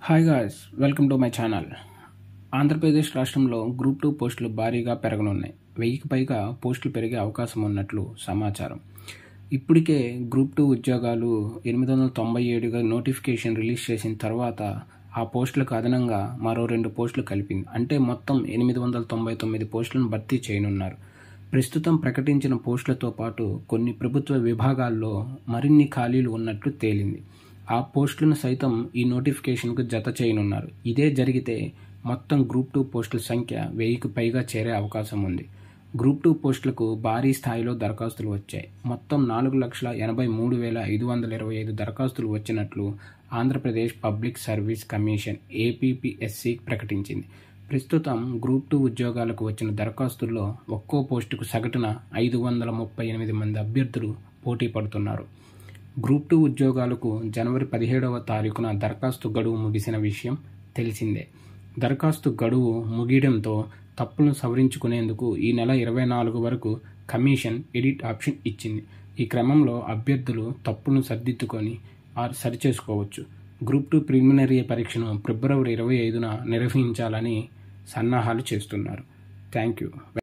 Hi guys, welcome to my channel. Andhra Pradesh రాష్ట్రంలో group 2 పోస్టులు భారీగా పెరగనున్నాయి. 1000కి పైగా పోస్టులు పెరిగే అవకాశం ఉన్నట్లు సమాచారం. ఇప్పటికే గ్రూప్ 2 ఉద్యోగాలు 897గా నోటిఫికేషన్ రిలీజ్ చేసిన తర్వాత ఆ పోస్టులకు అదనంగా మరో 2 పోస్టులు కలిపింది. అంటే మొత్తం 899 పోస్టులను భర్తీ చేయనున్నారు. ప్రస్తుతం ప్రకటించిన పోస్టులతో పాటు కొన్ని ప్రభుత్వ విభాగాల్లో మరిన్ని ఖాళీలు ఉన్నట్లు తేలింది. ఆ పోస్టులను సైతం ఈ నోటిఫికేషన్కు జత చేయనున్నారు. ఇదే జరిగితే మొత్తం గ్రూప్ 2 పోస్టుల సంఖ్య 1000కి పైగా చేరే అవకాశం ఉంది. గ్రూప్ 2 పోస్టులకు భారీ స్థాయిలో దరఖాస్తులు వచ్చాయి. మొత్తం 4,83,525 దరఖాస్తులు వచ్చినట్లు Andhra Pradesh public service commission APPSC ప్రకటించింది. ప్రస్తుతం గ్రూప్ 2 ఉద్యోగాలకు వచ్చిన దరఖాస్తుల్లో ఒక్కో పోస్టుకు సగటున 538 మంది అభ్యర్థులు పోటీ పడుతున్నారు. గ్రూప్ 2 ఉద్యోగాలకు జనవరి 17వ తారీఖున దరఖాస్తు గడువు ముగిసిన విషయం తెలిసిందే. దరఖాస్తు గడువు ముగియడంతో తప్పులను సవరించుకునేందుకు ఈ నెల 24 వరకు కమిషన్ ఎడిట్ ఆప్షన్ ఇచ్చింది. ఈ క్రమంలో అభ్యర్థులు తప్పులను సరిదిద్దుకొని సరిచేసుకోవచ్చు. గ్రూప్ 2 ప్రిలిమినరీ పరీక్షను ఫిబ్రవరి 25న నిర్వహించాలని సన్నాహాలు చేస్తున్నారు. Thank you.